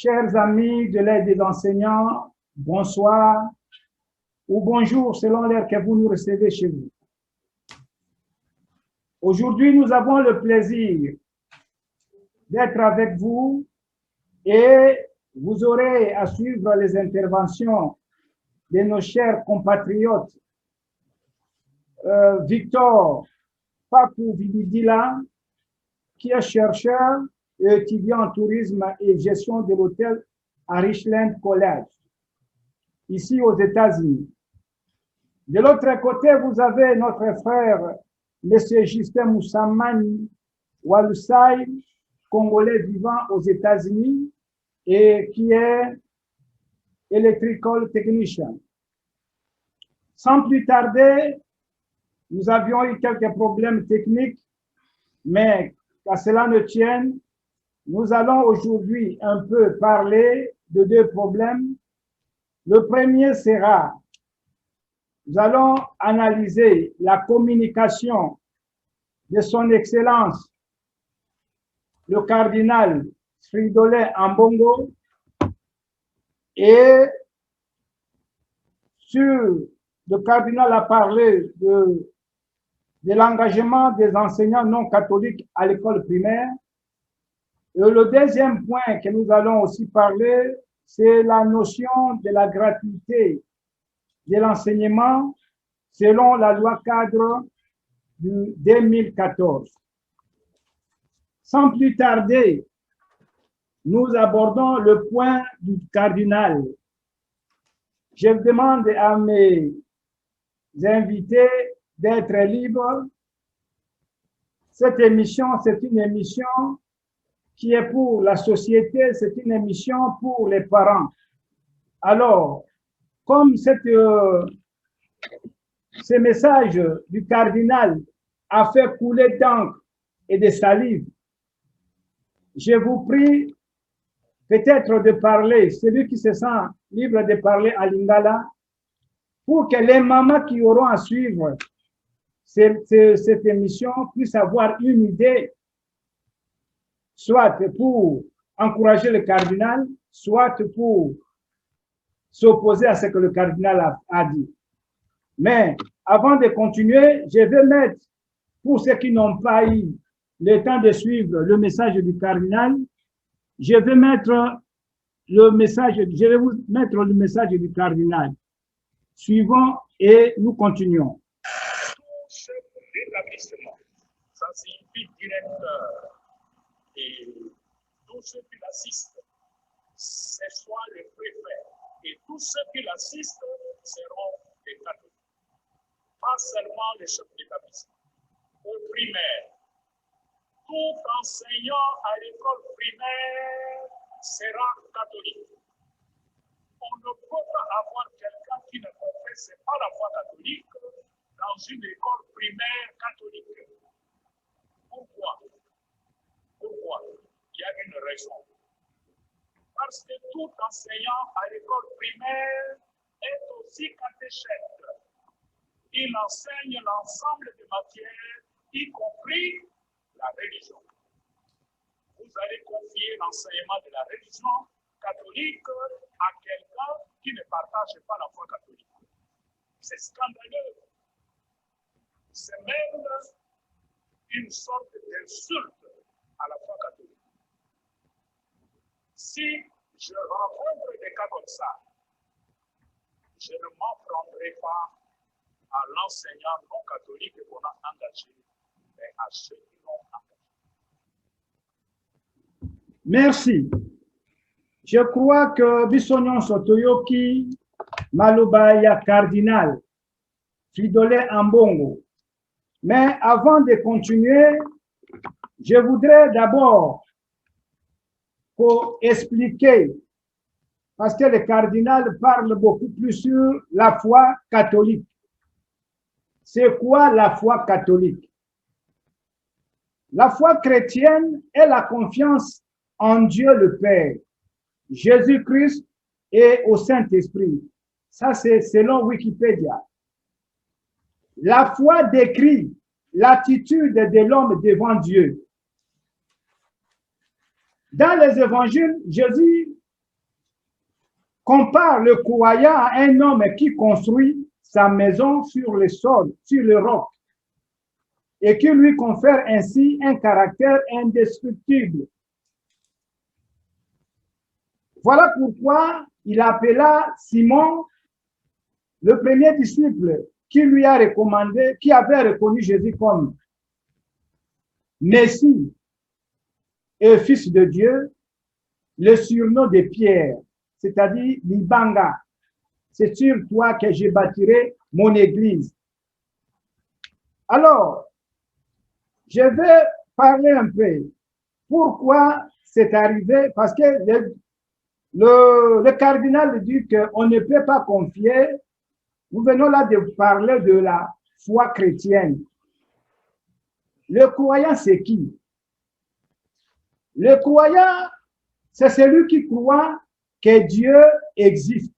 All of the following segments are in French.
Chers amis de l'aide des enseignants, bonsoir ou bonjour selon l'heure que vous nous recevez chez vous. Aujourd'hui, nous avons le plaisir d'être avec vous et vous aurez à suivre les interventions de nos chers compatriotes Victor Papou Vididila, qui est chercheur et étudiant en tourisme et gestion de l'hôtel à Richland College, ici aux États-Unis. De l'autre côté, vous avez notre frère, M. Justin Moussamani Walusai, congolais vivant aux États-Unis et qui est electrical technician. Sans plus tarder, nous avions eu quelques problèmes techniques, mais qu'à cela ne tienne, nous allons aujourd'hui un peu parler de deux problèmes. Le premier sera, nous allons analyser la communication de son Excellence, le cardinal Fridolin Ambongo, et le cardinal a parlé de l'engagement des enseignants non catholiques à l'école primaire. Et le deuxième point que nous allons aussi parler, c'est la notion de la gratuité de l'enseignement selon la loi cadre du 2014. Sans plus tarder, nous abordons le point du cardinal. Je demande à mes invités d'être libres. Cette émission, c'est une émission qui est pour la société, c'est une émission pour les parents. Alors, comme ce message du cardinal a fait couler d'encre et de salive, je vous prie peut-être de parler, celui qui se sent libre de parler à Lingala, pour que les mamans qui auront à suivre cette émission puissent avoir une idée, soit pour encourager le cardinal, soit pour s'opposer à ce que le cardinal a dit. Mais avant de continuer, je vais mettre, pour ceux qui n'ont pas eu le temps de suivre le message du cardinal, je vais vous mettre le message du cardinal. Suivons et nous continuons. Tout l'établissement, ça signifie directeur et tous ceux qui l'assistent, ce soit les préfets et tous ceux qui l'assistent seront des catholiques. Pas seulement les chefs d'établissement. Au primaire, tout enseignant à l'école primaire sera catholique. On ne peut pas avoir quelqu'un qui ne professe pas la foi catholique dans une école primaire catholique. Pourquoi? Pourquoi? Il y a une raison. Parce que tout enseignant à l'école primaire est aussi catéchète. Il enseigne l'ensemble des matières, y compris la religion. Vous allez confier l'enseignement de la religion catholique à quelqu'un qui ne partage pas la foi catholique. C'est scandaleux. C'est même une sorte d'insulte à la foi catholique. Si je rencontre des cas comme ça, je ne m'en prendrai pas à l'enseignant non catholique qu'on a engagé, mais à ceux qui l'ont engagé. Merci. Je crois que Bissonyon Sotoyoki, Malobaya Cardinal, Fridolin Ambongo. Mais avant de continuer, je voudrais d'abord expliquer, parce que le cardinal parle beaucoup plus sur la foi catholique. C'est quoi la foi catholique? La foi chrétienne est la confiance en Dieu le Père, Jésus-Christ et au Saint-Esprit. Ça, c'est selon Wikipédia. La foi décrit l'attitude de l'homme devant Dieu. Dans les évangiles, Jésus compare le croyant à un homme qui construit sa maison sur le sol, sur le roc, et qui lui confère ainsi un caractère indestructible. Voilà pourquoi il appela Simon, le premier disciple, qui lui a recommandé, qui avait reconnu Jésus comme Messie et Fils de Dieu, le surnom de Pierre, c'est-à-dire Libanga. C'est sur toi que je bâtirai mon église. Alors, je vais parler un peu. Pourquoi c'est arrivé? Parce que le cardinal dit qu'on ne peut pas confier. Nous venons là de parler de la foi chrétienne. Le croyant, c'est qui? Le croyant, c'est celui qui croit que Dieu existe,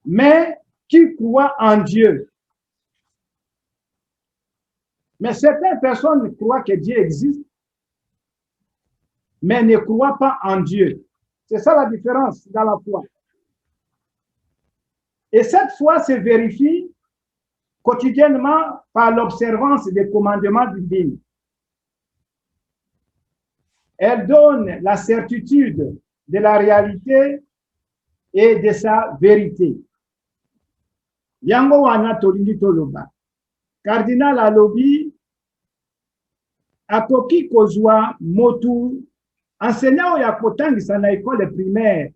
mais qui croit en Dieu. Mais certaines personnes croient que Dieu existe, mais ne croient pas en Dieu. C'est ça la différence dans la foi. Et cette foi se vérifie quotidiennement par l'observance des commandements divins. Elle donne la certitude de la réalité et de sa vérité. Yango wana tolingi toloba. Cardinal alobi akoki kozwa motu enseignant ya kotangisa na école primaire.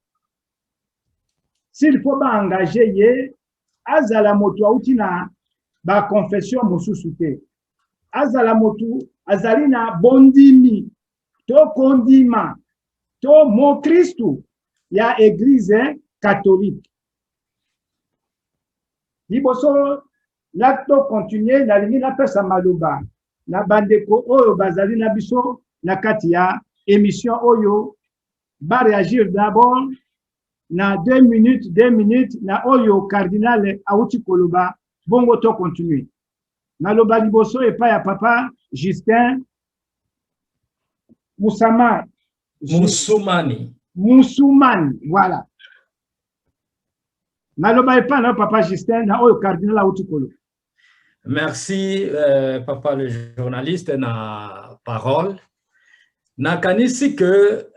S'il faut ba engager ye azala motu auti na ba confession mosusu te. Azala motu azali na bondimi to kondima to mo Kristu ya église catholique. Liboso l'acto continuer na lingi na pesa maloba na bandeko oyo bazali na biso na kati ya émission oyo ba réagir d'abord na 2 minutes na oyo cardinal auti koloba bongo to continuer. Naloba liboso epa ya papa Justin Moussoumani, voilà. Naloba epa na papa Justin na oyo cardinal auti koloba. Merci, papa le journaliste, na parole. Nakanisi que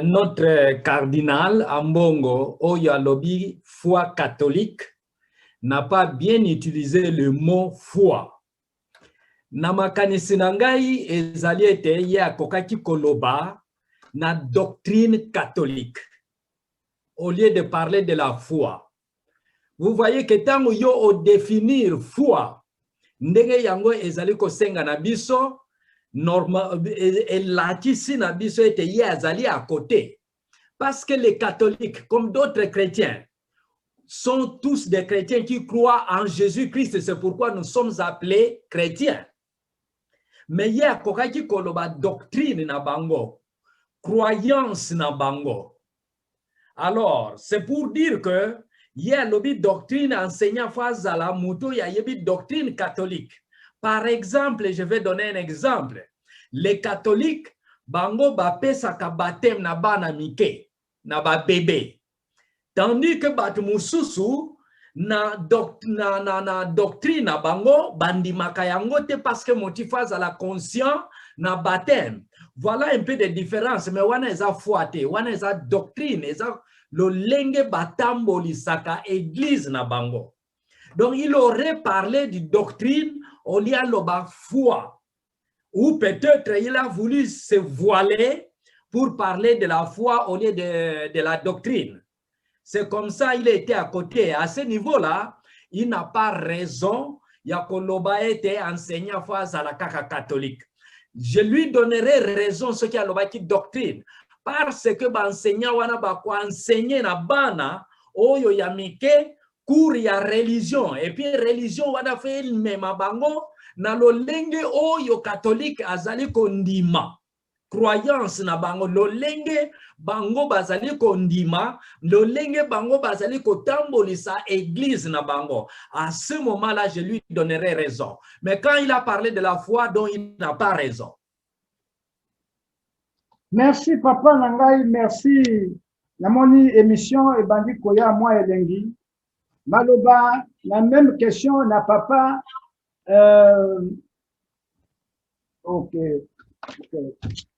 notre cardinal Ambongo, Oya Lobi, foi catholique, n'a pas bien utilisé le mot foi. Namakanisi nangai ezali ete ye akokaki koloba na doctrine catholique au lieu de parler de la foi. Vous voyez que tant yo au définir foi, ndenge yango ezali kosenga na biso normal elatisi na biso ete ye azali à côté, parce que les catholiques comme d'autres chrétiens sont tous des chrétiens qui croient en Jésus-Christ. C'est pourquoi nous sommes appelés chrétiens. Mais il y a kokaki koloba doctrine na bango, croyance na bango. Alors, c'est pour dire que il y a lobby doctrine enseignant face à la moto, il y a une doctrine catholique. Par exemple, je vais donner un exemple. Les catholiques, bango ba pesa ka baptême na bana mike, na ba bébé. Tandis que bat mususu na doctrine na bango bandi makayango te parce que motifaz à la conscience na baptême. Voilà un peu de différence, mais wana eza foi te, wana eza doctrine, eza lo lenge batamboli saka église na bango. Donc il aurait parlé de doctrine au lieu de la foi. Ou peut-être il a voulu se voiler pour parler de la foi au lieu de la doctrine. C'est comme ça il était à côté. À ce niveau-là, il n'a pas raison. Yakoloba était enseignant face à la caca catholique. Je lui donnerai raison ce qui a l'obaki doctrine. Parce que l'enseignant wana ba ko enseigner na bana oyo ya mike cours ya religion et puis religion wana fait même bango na lo lenge oyo catholique azali kondima croyance na bango lo lenge bango bazali kondima lo lenge bango bazali kotambolisa église na bango. À ce moment-là je lui donnerai raison, mais quand il a parlé de la foi donc il n'a pas raison. Merci, papa Nangai, merci. Namoni émission et bandi koya moi elengi. Maloba, la même question n'a papa. Ok.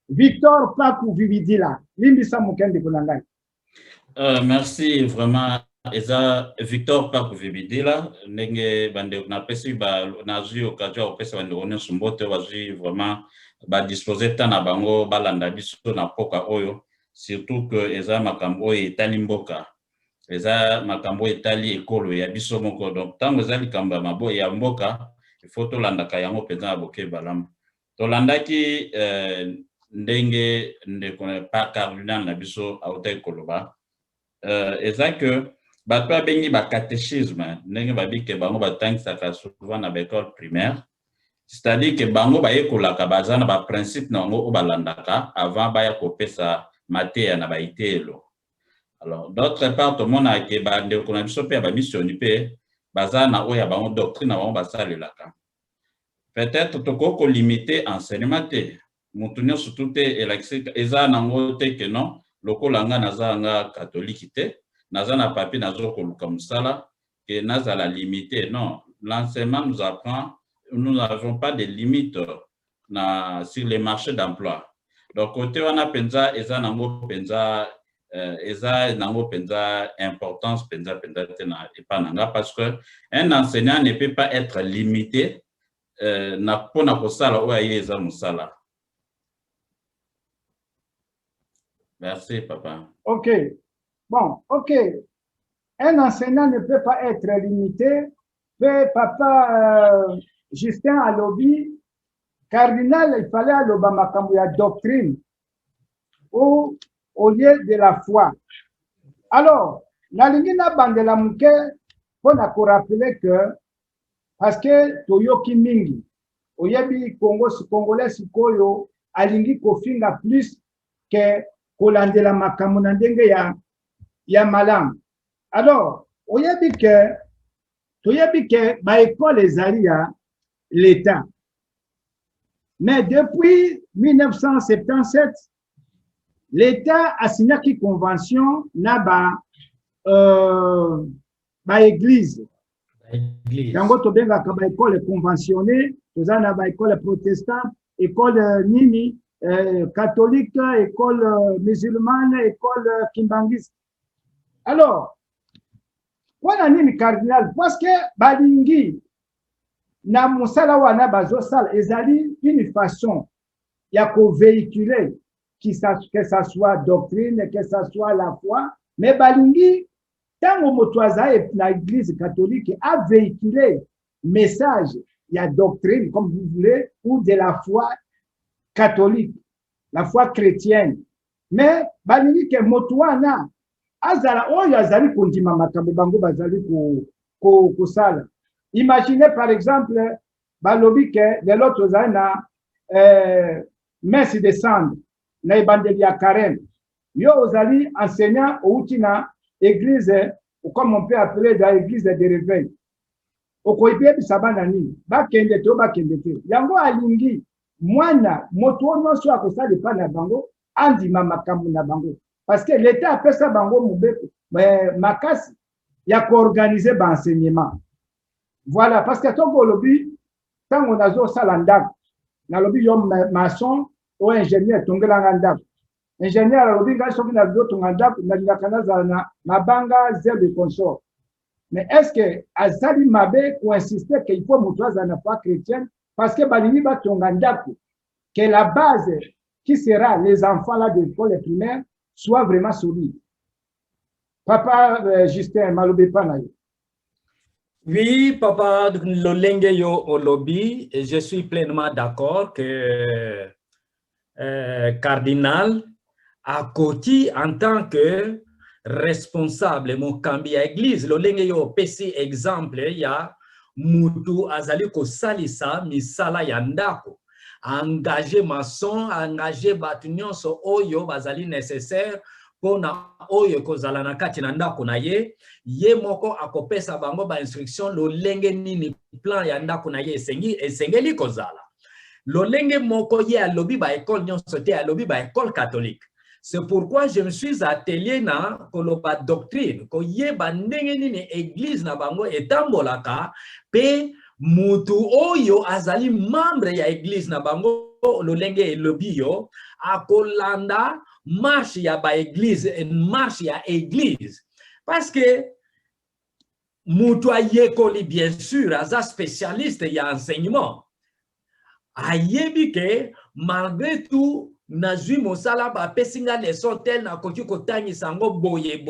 Victor Pakou Vividila. Limbisa Mukende Kunangai. Merci vraiment. Eza Victor Pakou Vividila. Nenge bande na pesi ba nazu okazio opesa bande ono sumbote wazi vraiment ba disposer tana bango balanda biso na poka oyo. Surtout que eza makambo etali mboka. Eza makambo etali ekolo ya biso moko. Donc tango eza likamba mabo ya mboka, il faut to landaka yango penza boke balama. To landaki ndenge ndeko pa cardinal na biso auta ekoloba. Eza que bato abengi ba catéchisme ndenge babike bango batangisaka souvent na école primaire. C'est-à-dire que bango ba ekolaka bazana ba principe na ngo balandaka avant ba ya kopesa mateya na baitelo. Alors d'autre part tout le monde a ke ba ndeko na biso pe ba mission pe bazana oya bango doctrine na bango basalelaka. Peut-être toko limiter enseignement te mutunyo surtout te elakisi eza nango te que non lokola nga nazanga catholique te nazana papier nazo koluka musala que nazala limité. Non, l'enseignement nous apprend, nous n'avons pas de limites sur les marchés d'emploi. Donc côté wana penza eza nango penza importance penza te na epananga parce que un enseignant ne peut pas être limité na pona kosala oya eza musala. Merci, papa. Ok. Bon, ok. Un enseignant ne peut pas être limité. Mais papa Justin Alobi, cardinal, il fallait à l'Obama doctrine ou au lieu de la foi. Alors, la ligne n'a pas de la mouke, on a rappeler que parce que Toyoki Mingi, Oyebi Congo, Congolais, Sikoyo, alingi kofinga plus que kolandela makambo na ndenge ya malamu. Alors oyebi ke ba école ezali ya l'État, mais depuis 1977 l'État a signé une convention na ba église yango to benga ka ba école conventionnée, tozana ba école protestante, école nini catholique, école musulmane, école kimbangiste. Alors, wana nini cardinal parce que balingi na musala wana bazo sala ezali une façon ya ko véhiculer que ça soit doctrine, que ça soit la foi, mais balingi tango moto azaye na église catholique a véhiculer message ya doctrine comme vous voulez ou de la foi catholique, la foi chrétienne. Mais balingi ke motuana azala oyo azali kondima makambo bango bazali ko sala. Imaginez par exemple balobi ke de l'autre zana messe de cendre na ibandeli ya carême. Yo ozali enseignant outi na église ou comme on peut appeler dans l'église de réveil. Okoibe bisabana nini bakende to bakende te. Yango alingi mwana moto nyonso akosala pa na bango andima makambo na bango parce que l'État appelle ça bango mubeko makasi ya ko organiser ba enseignement. Voilà parce que toko lobi tango nazo sala ndako na lobi yo maçon ou ingénieur tongela ndako ingénieur lobi nga soki na bido tonga ndako na ndakana na mabanga zero de consort. Mais est-ce que azali mabe ko insister qu'il faut motoza na foi chrétienne parce que balingi ba tonga ndako que la base qui sera les enfants là de l'école primaire soit vraiment solide. Papa Justin Malobe Panayo. Oui, papa Lolenge yo Olobi, et je suis pleinement d'accord que cardinal à côté en tant que responsable mon cambi à église Lolenge yo pesi exemple ya mutu azali ko salisa misala ya ndako engager maçon engager batunion so oyo bazali nécessaire pona oyo kozala na kati na ndako na ye moko akopesa bango ba instruction lolenge nini plan ya ndako na ye esengeli kozala. Lolenge moko ye alobi ba école nyonso te alobi ba école catholique. C'est pourquoi je me suis attelé na koloba doctrine ko yeba ndenge nini église na bango etambolaka pe mutu oyo azali membre ya église na bango lolenge elobi yo akolanda marche ya ba église marche ya église parce que mutu ayekoli bien sûr aza spécialiste ya enseignement ayebi ke malgré tout nazwi mosala ba pesinga leçon tel na koki kotangisa ngo boye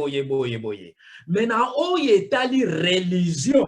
mais na oyo etali religion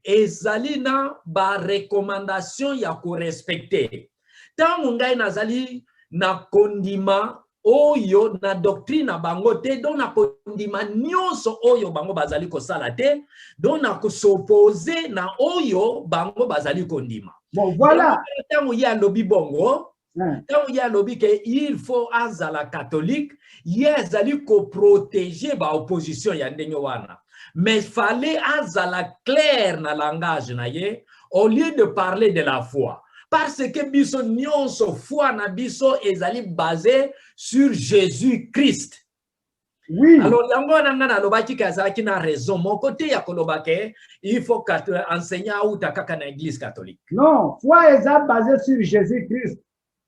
ezali na ba recommandation ya ko respecter tango ngai nazali na kondima oyo na doctrine na bango te donc na kondima nyonso oyo bango bazali kosala te donc na s'opposer na oyo bango bazali kondima. Bon, voilà. Tango ya lobi bongo, tango ya lobi ke il faut azala catholique, yazali ko protéger ba opposition ya ndenge wana. Mais fallait azala clair na langage na ye au lieu de parler de la foi. Parce que biso nyonso foi na biso ezali basé sur Jésus-Christ. Oui. Alors, yango nangana lobaki kazaki na raison. Mon côté ya kolobake, il faut enseigner ou takaka na église catholique. Non, foi est basée sur Jésus-Christ.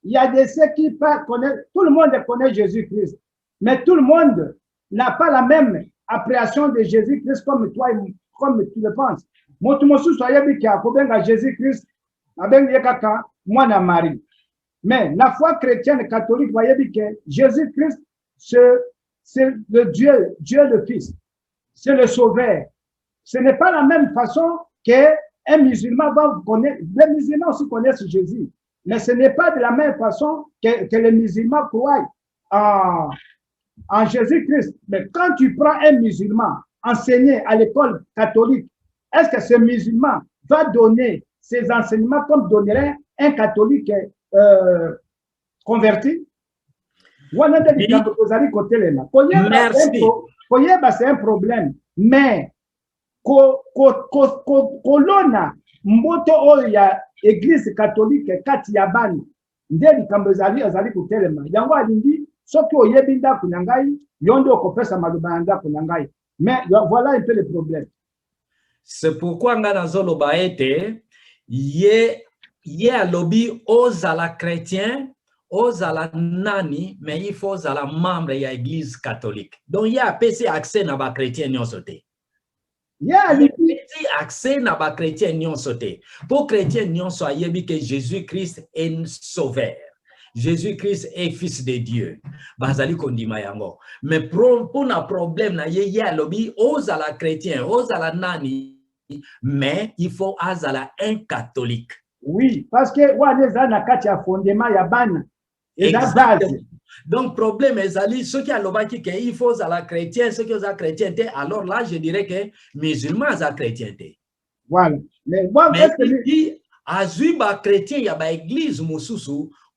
Il y a des ceux qui connaissent, tout le monde connaît Jésus-Christ, mais tout le monde n'a pas la même appréciation de Jésus-Christ comme toi, comme tu le penses. Moi, tout le monde soyez qui a kobenga Jésus-Christ, avec kaka moi na Marie. Mais la foi chrétienne catholique, voyez bien que Jésus-Christ, c'est le Dieu le Fils, c'est le Sauveur. Ce n'est pas la même façon qu'un musulman va connaître. Les musulmans aussi connaissent Jésus, mais ce n'est pas de la même façon que les musulmans croient en Jésus-Christ. Mais quand tu prends un musulman enseigné à l'école catholique, est-ce que ce musulman va donner ses enseignements comme donnerait un catholique converti? Merci. C'est un problème. Mais kolona mboto oya église catholique kati ya bani ndeli kambezali azali kutelema yango alingi soki oyebi ndako na ngai yondo okopesa maloba ya ndako na ngai. Mais voilà un peu le problème. C'est pourquoi ngana zoloba ete ye alobi ozala chrétien ozala nani, mais il faut ozala membre ya église catholique. Donc il y a PC accès na ba chrétien nyonso te. Accès na ba chrétien nyonso te. Pour chrétien nyonso ayebi que Jésus-Christ est sauveur. Jésus-Christ est fils de Dieu. Bazali kondima yango. Mais pour na problème na ye alobi ozala chrétien, ozala nani, mais il faut azala un catholique. Oui, parce que waneza na kati ya fondement ya bana. Exactement. Donc, problème est ceux qui ont il faut à la chrétien, ceux qui ont chrétien, alors là, je dirais que musulmans ont chrétien. Voilà. Mais il dit, à chrétien, il y a une église,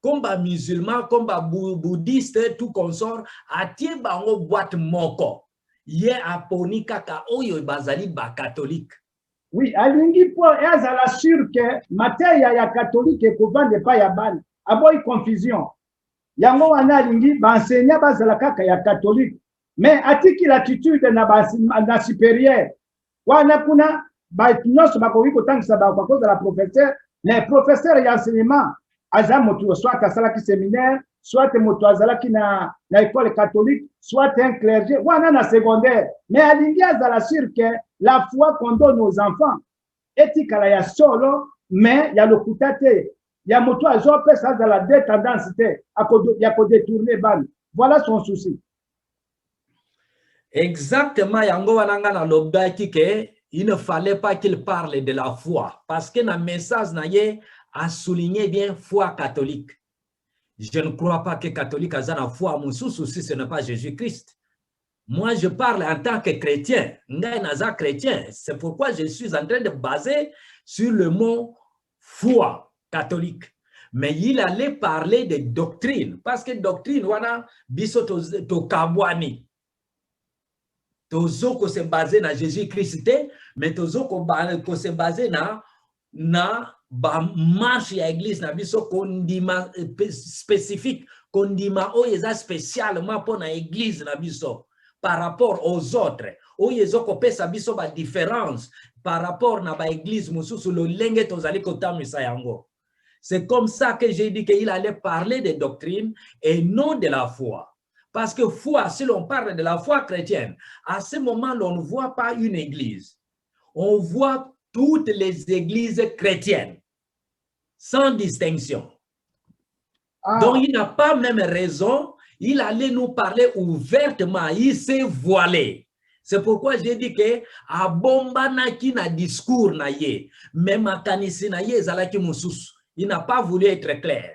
comme musulman, comme bouddhiste, tout consort, à tié bango boîte moko. Yé aponi kaka oyo bazali ba catholique. Oui, alingi po ezala sûr que materia ya catholique et kovande pa ya bana. Aboy confusion. Yango wana alingi ba enseignant bazala kaka ya catholique. Mais atiki l'attitude na supérieur. Wana kuna ba nyonso bakoki kotangisa ba kwa cause de la professeur, les professeurs ya enseignement aza moto soit asala ki séminaire, soit moto azala ki na école catholique, soit un clergé, wana na secondaire. Mais alingi azala sûr que la foi qu'on donne aux enfants etikala ya solo, mais ya lokuta te. Ya moto azope ça dans la détendance te ya ko détourner ban. Voilà son souci. Exactement, yango wananga na lobaki ke il ne fallait pas qu'il parle de la foi parce que dans message na ye a souligné bien foi catholique. Je ne crois pas que catholique a la foi mon souci ce n'est pas Jésus-Christ. Moi je parle en tant que chrétien, ngai naza chrétien, c'est pourquoi je suis en train de baser sur le mot foi catholique. Mais il allait parler de doctrine parce que doctrine wana biso to kabwani. Tozo ko se basé na Jésus-Christ, mais tozo ko se basé na ba marche ya église na biso kondima spécifique kondima o yeza spécialement pour na église na biso par rapport aux autres o yezo kopesa biso ba différence par rapport na ba église mususu lo lenge tozali kotamisa yango. C'est comme ça que j'ai dit qu'il allait parler des doctrines et non de la foi. Parce que foi, si l'on parle de la foi chrétienne, à ce moment, on ne voit pas une église. On voit toutes les églises chrétiennes, sans distinction. Donc, il n'a pas même raison. Il allait nous parler ouvertement. Il s'est voilé. C'est pourquoi j'ai dit que à bomba na ki na discours na ye, même à kanisi na ye zalaki mususu. Il n'a pas voulu être clair.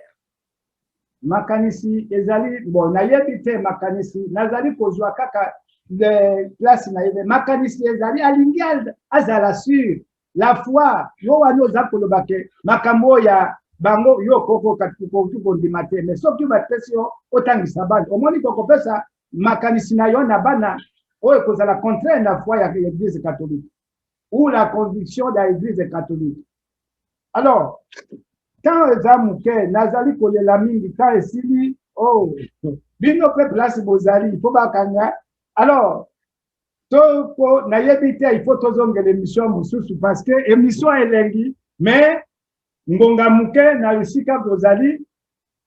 Makanisi ezali bon na yebite makanisi nazali kozwa kaka de place na yebe makanisi ezali alingial azala sur la foi yo wano za kolobake makambo ya bango yo koko katiko tuko ndimate mais soki ba pesio otangisa bana omoni koko pesa makanisi na yo na bana o ekozala contraire na foi ya l'église catholique ou la conviction de l'église catholique. Alors quand ezamuke nazali kolela mingi quand esili oh bino pe place bozali il faut bakanga. Alors toko na yebite il faut tozongela émission mususu parce que émission elengi mais ngonga muke na lisika bozali.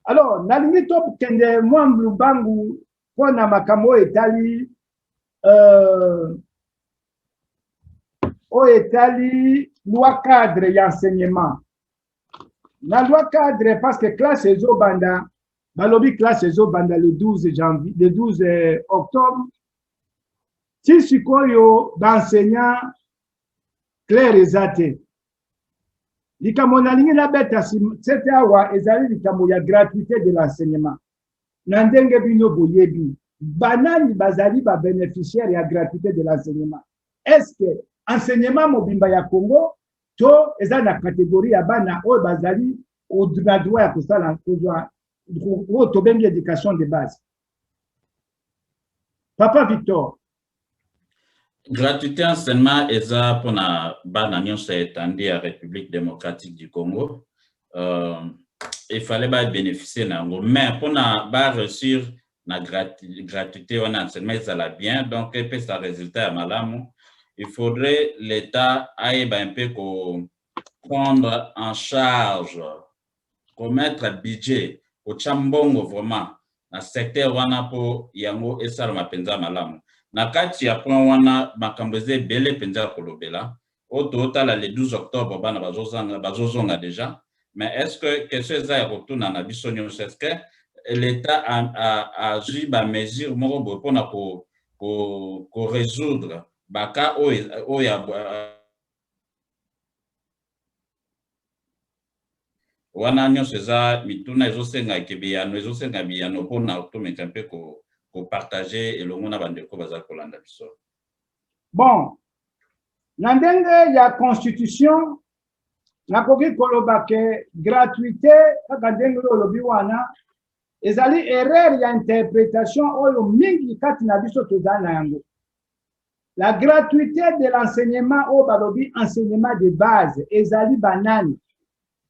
Alors na limite to kende mwa mlubangu pona makambo etali loi cadre et enseignement. La loi cadre parce que classe ezo banda balobi classe ezo banda le 12 janvier le 12 octobre si sikoyo d'enseignant clair ezate likambo na lingi na beta c'était awa ezali likambo ya gratuité de l'enseignement na ndenge bino boyebi banani bazali ba bénéficiaire ya gratuité de l'enseignement. Est-ce que enseignement mobimba ya Congo to eza na catégorie ya bana o bazali au droit ya kosala kozwa o to bengi éducation de base? Papa Victor. Gratuité enseignement eza pona bana nyonso etandi ya République démocratique du Congo. Il fallait ba bénéficier nango mais pona ba réussir na gratuité on enseignement ezala bien donc peut ça résultat ya malamu. Il faudrait l'État aille un peu prendre en charge, mettre budget au chambongo vraiment na secteur wana po yango esala mapenza malamu. Na kati ya point wana makambeze bele penza kolobela. Otala le 12 octobre bana bazozonga déjà. Mais est-ce que question eza ya kotuna na biso nyonso est-ce que l'État a agi ba mesure moko pona ko résoudre baka oya wana nyonso eza mituna ezosenga kebiyano ezosenga biyano mpona otomeka mpe kopartage elongo na bandeko baza kolanda biso. Bon na ndenge ya constitution nakoki koloba ke gratuité kaka ndenge olobi wana ezali erreur ya interprétation oyo mingi kati na biso tozali na yango. La gratuité de l'enseignement au balobi enseignement de base ezali banani.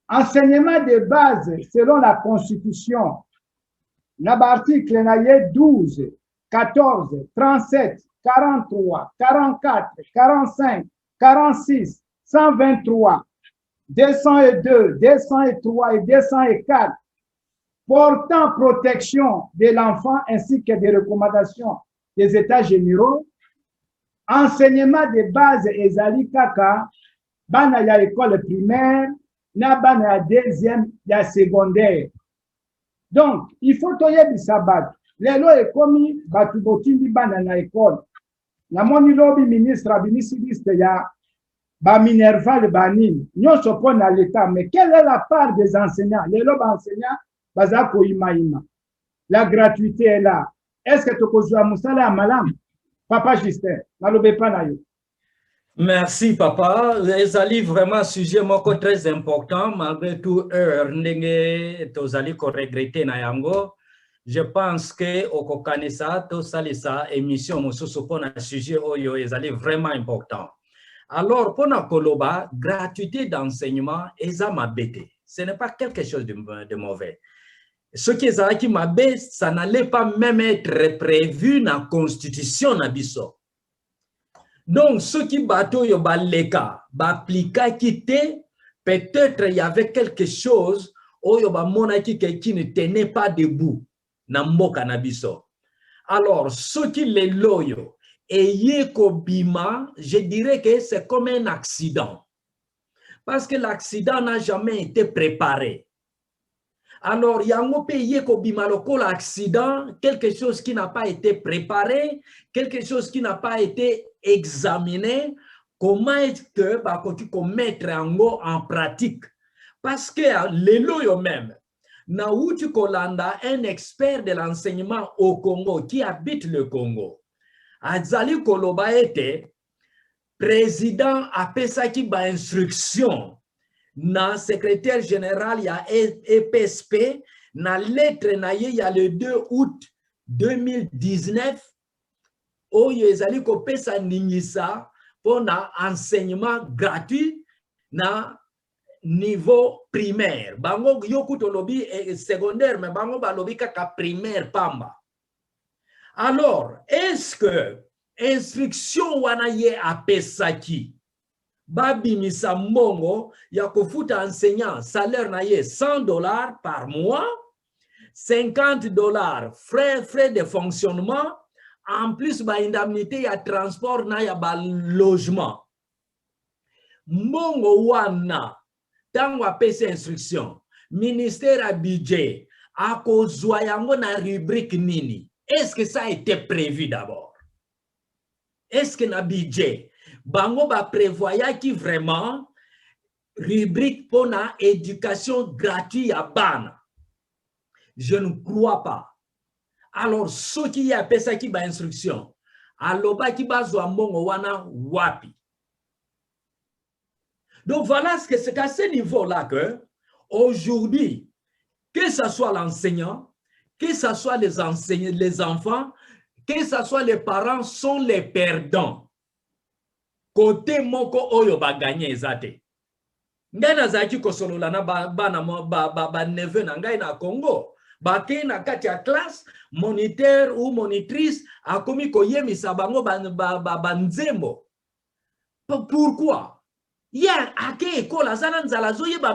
Enseignement de base selon la constitution. L'article 12, 14, 37, 43, 44, 45, 46, 123, 202, 203 et 204 portant protection de l'enfant ainsi que des recommandations des États généraux. Enseignement de base ezali kaka bana ya école primaire na bana ya deuxième ya secondaire. Donc il faut toyebisa bato lelo ekomi batu botindi bana na école na moni lobi ministre abimisi liste ya ba minerval banini nyonso pona l'état. Mais quelle est la part des enseignants? Lelo ba enseignants baza ko ima. La gratuité est là. Est-ce que tokozwa musala ya malamu? Papa Justin, merci papa. Ezali vraiment sujet moko très important malgré tout ndenge tozali ko regretter na yango. Je pense que okokanisa to salisa émission mosusu pona sujet oyo ezali vraiment important. Alors, pour la koloba, gratuité d'enseignement, eza mabete. Ce n'est pas quelque chose de mauvais. Ce qui est mabé, ça n'allait pas même être prévu dans la constitution nabiso. Donc, ce qui bateau yo baleka, appliquer quitté, peut-être il y avait quelque chose où yo ba monaki qui ne tenait pas debout na mboka nabiso. Alors, ce qui les loyo et Kobima, je dirais que c'est comme un accident. Parce que l'accident n'a jamais été préparé. Alors, il y a un pays Kobima, l'accident, quelque chose qui n'a pas été préparé, quelque chose qui n'a pas été examiné. Comment est-ce que tu peux mettre en pratique? Parce que les loyo même, Naouti Kolanda, un expert de l'enseignement au Congo qui habite le Congo, Azali Koloba était président à Pesaki ba instruction na secrétaire général ya EPSP na lettre na ye ya le 2 août 2019 oyo ezali ko pesa ningisa pour na enseignement gratuit na niveau primaire bango yokuto lobi secondaire mais bango balobi kaka primaire pamba. Alors, est-ce que instruction wana ye apesaki babimisa mbongo ya kofuta enseignant salaire na ye $100 par mois, $50 frais de fonctionnement, en plus ba indemnité ya transport na ya ba logement. Mbongo wana tango apesa instruction ministère a budget akozwa yango na rubrique nini? Est-ce que ça a été prévu d'abord? Est-ce que na budget bango ba prévoya qui vraiment rubrique pour la éducation gratuite à bana? Je ne crois pas. Alors ce qui a appelé ça qui ba instruction aloba qui ba zwa mbongo wana wapi? Donc voilà ce que c'est à ce niveau-là que aujourd'hui, que ce soit l'enseignant, que ce soit les enseignants, les enfants, que ce soit les parents, sont les perdants. Côté moko oyo ba gagner ezate. Ngai nazaki kosolola na ba neve na ngai na Congo. Ba ke na kati ya classe, moniteur ou monitrice a komi koyemisa bango ba nzembo. Pourquoi? Hier, à quelle école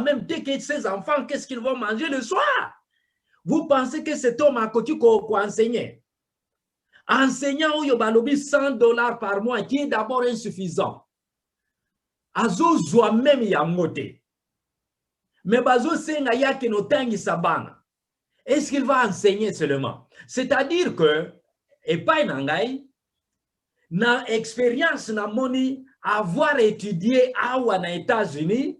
même dès que ces enfants, qu'est-ce qu'ils vont manger le soir? Vous pensez que cet homme a côté qu'on enseigner? Enseignant ou yobalobi $100 par mois, qui est d'abord insuffisant. Azo zoa même yamote. Mais bazo senga yake no tangi sabana. Est-ce qu'il va enseigner seulement? C'est-à-dire que, et pas nangai, na expérience na moni, avoir étudié aux États-Unis,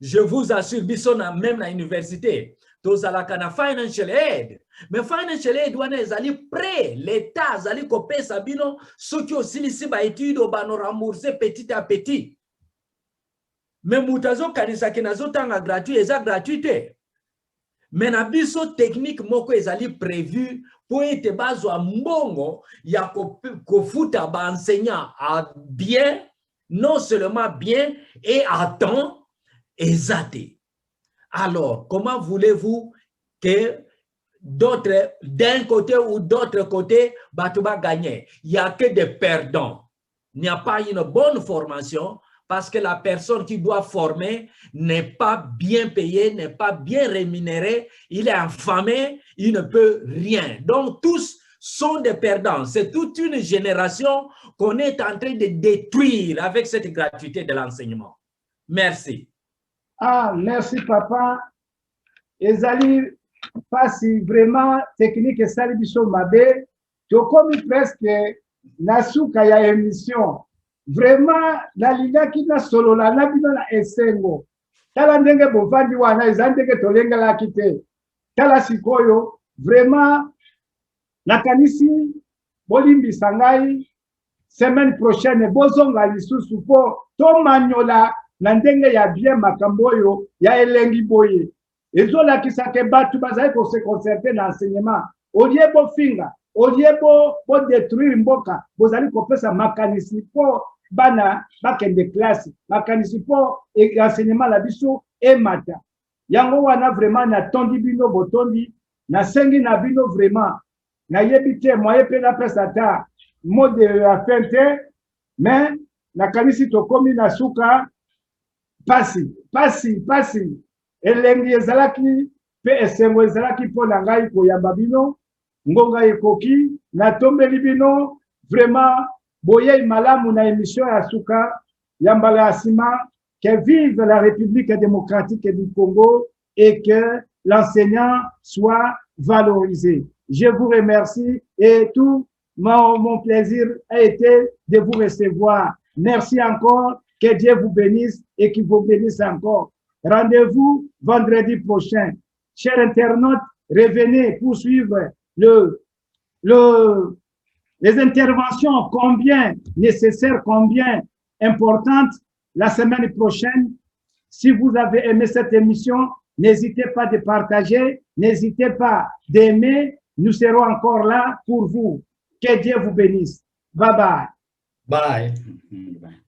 je vous assure, même à l'université, tous à la financial aid. Mais financial aid, on est allé prêt, l'État, allé copier Sabino, ceux qui aussi ici, études, on va nous rembourser petit à petit. Mais Moutazo, Kanisaki, Nazo, Tanga gratuit, et ça gratuité. Mais na biso technique, moko, est allé prévu pour être basé à mbongo, il y a kofuta ba enseignant à bien, non seulement bien, et à temps, exact. Alors, comment voulez-vous que d'autres, d'un côté ou d'autre côté, Batouba gagner? Il n'y a que des perdants. Il n'y a pas une bonne formation parce que la personne qui doit former n'est pas bien payée, n'est pas bien rémunérée, il est affamé, il ne peut rien. Donc, tous sont des perdants. C'est toute une génération qu'on est en train de détruire avec cette gratuité de l'enseignement. Merci. Ah, merci papa. Ezali, pas si vraiment technique et ça, biso mabe, tu comme presque nasuka ya émission. Vraiment, la liga qui na solo la bino na esengo. Tala ndenge bovandi wana ezandenge tolenga la kite. Tala sikoyo, vraiment, nakanisi bolimbi sangai semaine prochaine bozonga lisusu po to manyola na ndenge ya bien makamboyo ya elengi boye. Ezola kisake batu bazali ko se concentrer na enseignement. Oliebo finga, oliebo bo détruire mboka, bozali ko pesa makanisi po bana bakende classe makanisi po enseignement la biso emata yango wana vraiment natondi bino botondi nasengi na bino vraiment nayebi te moye mpe napesa ata mode ya fin te mais nakanisi tokomi na suka pasi elengi ezalaki mpe esengo ezalaki mpo na ngai koyamba bino ngonga ekoki natombeli bino vraiment boyei malamu na émission ya suka ya mbala ya nsima que vive la République démocratique du Congo et que l'enseignant soit valorisé. Je vous remercie et tout mon plaisir a été de vous recevoir. Merci encore, que Dieu vous bénisse et qu'il vous bénisse encore. Rendez-vous vendredi prochain. Chers internautes, revenez pour suivre les interventions combien nécessaires, combien importantes la semaine prochaine. Si vous avez aimé cette émission, n'hésitez pas de partager, n'hésitez pas d'aimer. Nous serons encore là pour vous. Que Dieu vous bénisse. Bye bye. Bye. Bye.